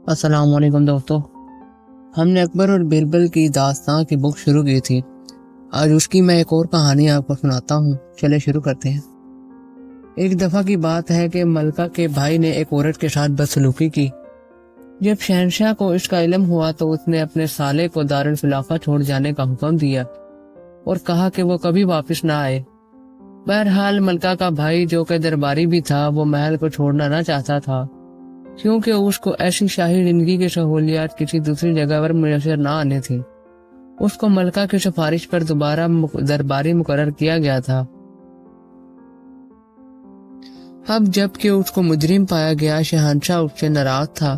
अस्सलाम वालेकुम दोस्तों। हमने अकबर और बीरबल की दास्तां की बुक शुरू की थी। आज उसकी मैं एक और कहानी आपको सुनाता हूँ। चले शुरू करते हैं। एक दफ़ा की बात है कि मलका के भाई ने एक औरत के साथ बदसलूकी की। जब शहंशाह को इसका इल्म हुआ तो उसने अपने साले को दारुल खिलाफा छोड़ जाने का हुक्म दिया और कहा कि वो कभी वापस ना आए। बहरहाल मलका का भाई जो कि दरबारी भी था, वो महल को छोड़ना ना चाहता था, क्योंकि उसको ऐसी शाही जिंदगी की सहूलियात किसी दूसरी जगह पर मुयसर न आने थी। उसको मलका की सिफारिश पर दोबारा दरबारी मुकर्रर किया गया था। अब जबकि उसको मुजरिम पाया गया, शहंशाह उससे नाराज था।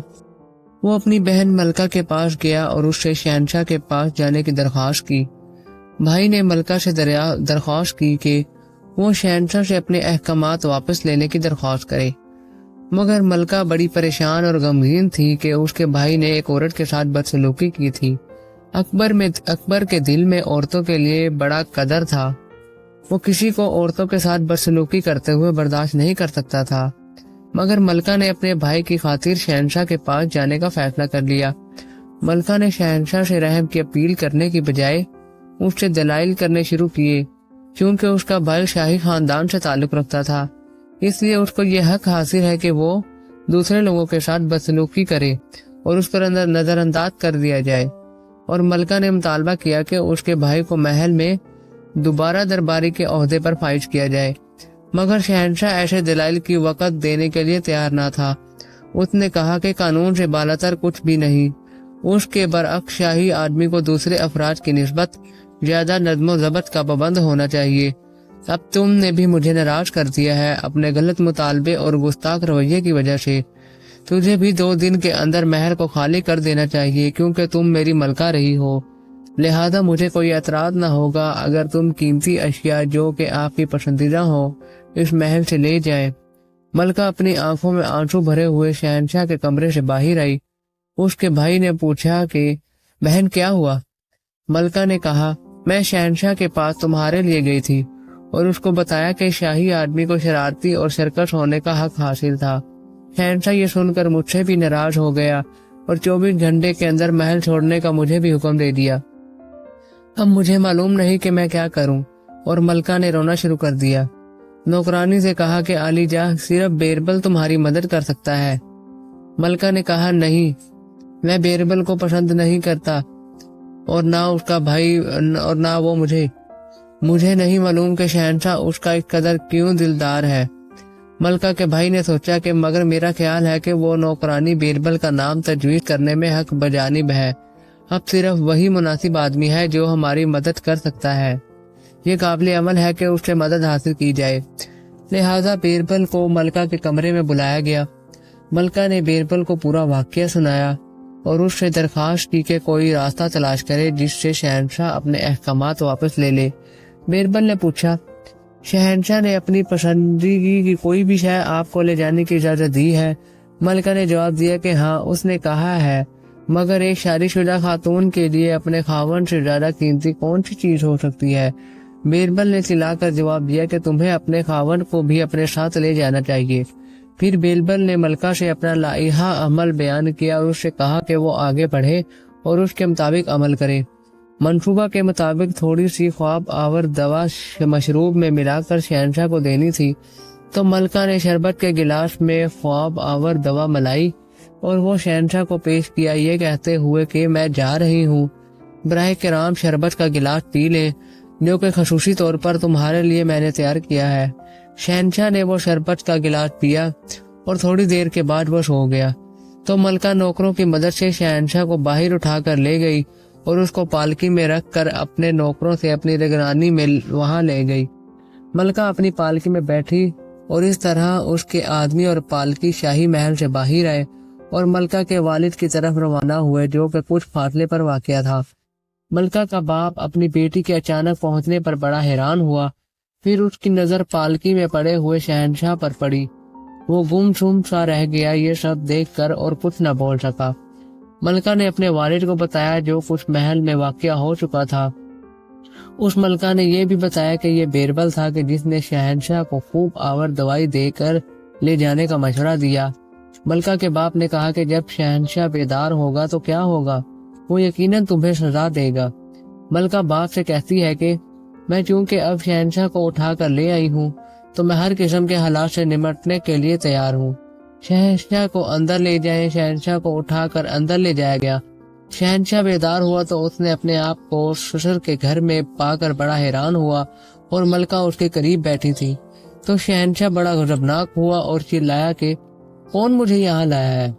वो अपनी बहन मलका के पास गया और उससे शहंशाह के पास जाने की दरख्वास्त की। भाई ने मलका से दरख्वास्त की कि वो शहंशाह से अपने अहकामात वापस लेने की दरख्वास्त करे, मगर मलका बड़ी परेशान और गमगीन थी कि उसके भाई ने एक औरत के साथ बदसलूकी की थी। अकबर के दिल में औरतों के लिए बड़ा कदर था। वो किसी को औरतों के साथ बदसलूकी करते हुए बर्दाश्त नहीं कर सकता था। मगर मलका ने अपने भाई की खातिर शहंशाह के पास जाने का फैसला कर लिया। मलका ने शहंशाह से रहम की अपील करने की बजाय उससे दलाइल करने शुरू किए। क्योंकि उसका भाई शाही खानदान से ताल्लुक रखता था, इसलिए उसको ये हक हासिल है कि वो दूसरे लोगों के साथ बदसलूकी करे और उस पर नजरअंदाज कर दिया जाए। और मलका ने मुतालबा किया कि उसके भाई को महल में दोबारा दरबारी के ओहदे पर फाइज किया जाए। मगर शहंशाह ऐसे दलाइल की वक़्त देने के लिए तैयार ना था। उसने कहा कि कानून से बालातर कुछ भी नहीं। उसके बरअक्स शाही आदमी को दूसरे अफराद की निस्बत ज्यादा नज़्म ज़ब्त का पाबंद होना चाहिए। अब तुमने भी मुझे नाराज कर दिया है अपने गलत मुतालबे और गुस्ताख रवैये की वजह से। तुझे भी 2 दिन के अंदर महल को खाली कर देना चाहिए, क्योंकि तुम मेरी मलका रही हो। लिहाजा मुझे कोई एतराज न होगा अगर तुम कीमती अशिया जो कि आपकी पसंदीदा हो इस महल से ले जाए। मलका अपनी आंखों में आंसू भरे हुए शहंशाह के कमरे से बाहर आई। उसके भाई ने पूछा कि बहन क्या हुआ? मलका ने कहा, मैं शहंशाह के पास तुम्हारे लिए गई थी और उसको बताया कि शाही आदमी को शरारती और सरकश होने का हक हासिल था। शहंशाह ये सुनकर मुझसे भी नाराज हो गया और 24 घंटे के अंदर महल छोड़ने का मुझे भी हुक्म दे दिया। अब मुझे मालूम नहीं कि मैं क्या करूं। और मलका ने रोना शुरू कर दिया। नौकरानी से कहा कि आली जा, सिर्फ बीरबल तुम्हारी मदद कर सकता है। मलका ने कहा, नहीं, मैं बीरबल को पसंद नहीं करता और ना उसका भाई और ना वो मुझे नहीं मालूम कि शहंशाह उसका एक कदर क्यों दिलदार है। मलका के भाई ने सोचा कि मगर मेरा ख्याल है कि वो नौकरानी बीरबल का नाम तजवीज़ करने में हक बजानिब है। अब सिर्फ वही मुनासिब आदमी है जो हमारी मदद कर सकता है। ये काबिल अमल है कि उससे मदद हासिल की जाए। लिहाजा बीरबल को मलका के कमरे में बुलाया गया। मलका ने बीरबल को पूरा वाक़या सुनाया और उससे दरख्वास्त की कि कोई रास्ता तलाश करे जिससे शहंशाह अपने अहकामात वापस ले ले। बीरबल ने पूछा, शहंशाह ने अपनी पसंदीगी की कोई भी शय आपको ले जाने की इजाजत दी है? मलका ने जवाब दिया कि हाँ, उसने कहा है, मगर एक शादीशुदा खातून के लिए अपने खावन से ज्यादा कीमती कौन सी चीज हो सकती है? बीरबल ने चिल्लाकर जवाब दिया कि तुम्हें अपने खावन को भी अपने साथ ले जाना चाहिए। फिर बीरबल ने मलका से अपना लाइहा अमल बयान किया और उससे कहा कि वो आगे बढ़े और उसके मुताबिक अमल करे। मंसूबा के मुताबिक थोड़ी सी ख्वाब आवर दवा मशरूब में मिलाकर शहंशाह को देनी थी, तो मलका ने शरबत के गिलास में ख्वाब आवर दवा मलाई और वो शहंशाह को पेश किया, ये कहते हुए कि मैं जा रही हूँ, बराह किराम शरबत का गिलास पी लें जो कि खसूसी तौर पर तुम्हारे लिए मैंने तैयार किया है। शहंशाह ने वो शरबत का गिलास पिया और थोड़ी देर के बाद वो सो गया। तो मलका नौकरों की मदद से शहंशाह को बाहर उठाकर ले गई और उसको पालकी में रखकर अपने नौकरों से अपनी निगरानी में वहां ले गई। मलका अपनी पालकी में बैठी और इस तरह उसके आदमी और पालकी शाही महल से बाहर आए और मलका के वालिद की तरफ रवाना हुए, जो कि कुछ फासले पर वाक़या था। मलका का बाप अपनी बेटी के अचानक पहुंचने पर बड़ा हैरान हुआ। फिर उसकी नजर पालकी में पड़े हुए शहंशाह पर पड़ी। वो गुमसुम सा रह गया ये सब देखकर और कुछ न बोल सका। मलका ने अपने वालिद को बताया जो कुछ महल में वाक़या हो चुका था। उस मलका ने यह भी बताया कि यह बीरबल था कि जिसने शहंशाह को खूब आवर दवाई देकर ले जाने का मशवरा दिया। ملکہ کے باپ نے کہا کہ جب شہنشاہ بیدار ہوگا تو کیا ہوگا، وہ یقیناً تمہیں سزا دے گا۔ ملکہ باپ سے کہتی ہے کہ میں چونکہ اب شہنشاہ کو اٹھا کر لے آئی ہوں تو میں ہر قسم کے حالات سے نمٹنے کے لیے تیار ہوں۔ شہنشاہ کو اندر لے جائیں۔ شہنشاہ کو اٹھا کر اندر لے جایا گیا۔ شہنشاہ بیدار ہوا تو اس نے اپنے آپ کو سسر کے گھر میں پا کر بڑا حیران ہوا اور ملکہ اس کے قریب بیٹھی تھی۔ تو شہنشاہ بڑا غضبناک ہوا اور چلایا کہ کون مجھے یہاں لایا ہے،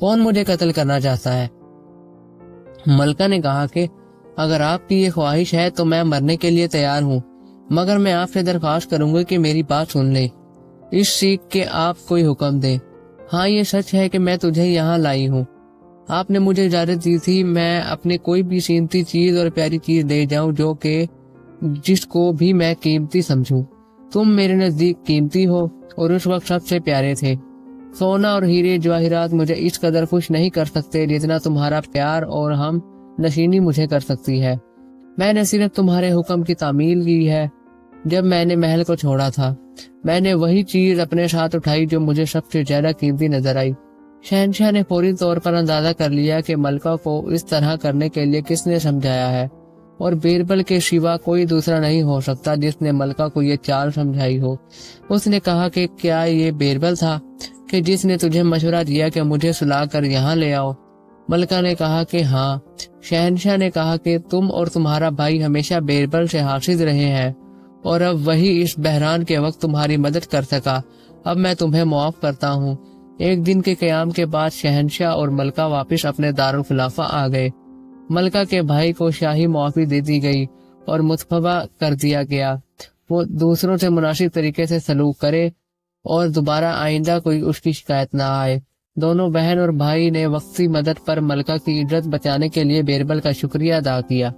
کون مجھے قتل کرنا چاہتا ہے؟ ملکہ نے کہا کہ اگر آپ کی یہ خواہش ہے تو میں مرنے کے لیے تیار ہوں، مگر میں آپ سے درخواست کروں گی کہ میری بات سن لیں، اس سیکھ کے آپ کوئی حکم دیں۔ ہاں یہ سچ ہے کہ میں تجھے یہاں لائی ہوں، آپ نے مجھے اجازت دی تھی میں اپنی کوئی بھی قیمتی چیز اور پیاری چیز دے جاؤں جو کہ جس کو بھی میں قیمتی سمجھوں۔ تم میرے نزدیک قیمتی ہو اور اس وقت سب سے پیارے تھے۔ سونا اور ہیرے جواہرات مجھے اس قدر خوش نہیں کر سکتے جتنا تمہارا پیار اور ہم نشینی مجھے کر سکتی ہے۔ میں نے صرف تمہارے حکم کی تعمیل کی ہے۔ جب میں نے محل کو چھوڑا تھا میں نے وہی چیز اپنے ساتھ اٹھائی جو مجھے سب سے زیادہ قیمتی نظر آئی۔ شہنشاہ نے فوری طور پر اندازہ کر لیا کہ ملکہ کو اس طرح کرنے کے لیے کس نے سمجھایا ہے، اور بیربل کے سوا کوئی دوسرا نہیں ہو سکتا جس نے ملکہ کو یہ چال سمجھائی ہو۔ اس نے کہا کہ کیا یہ بیربل تھا کہ جس نے تجھے مشورہ دیا کہ مجھے سلا کر یہاں لے آؤ؟ ملکہ نے کہا کہ ہاں۔ شہنشاہ نے کہا کہ تم اور تمہارا بھائی ہمیشہ بیربل سے حاسد رہے ہیں اور اب وہی اس بحران کے وقت تمہاری مدد کر سکا۔ اب میں تمہیں معاف کرتا ہوں۔ ایک دن کے قیام کے بعد شہنشاہ اور ملکہ واپس اپنے دارالخلافہ آ گئے۔ ملکہ کے بھائی کو شاہی معافی دے دی گئی اور متفقہ کر دیا گیا وہ دوسروں سے مناسب طریقے سے سلوک کرے اور دوبارہ آئندہ کوئی اس کی شکایت نہ آئے۔ دونوں بہن اور بھائی نے وقتی مدد پر ملکہ کی عزت بچانے کے لیے بیربل کا شکریہ ادا کیا۔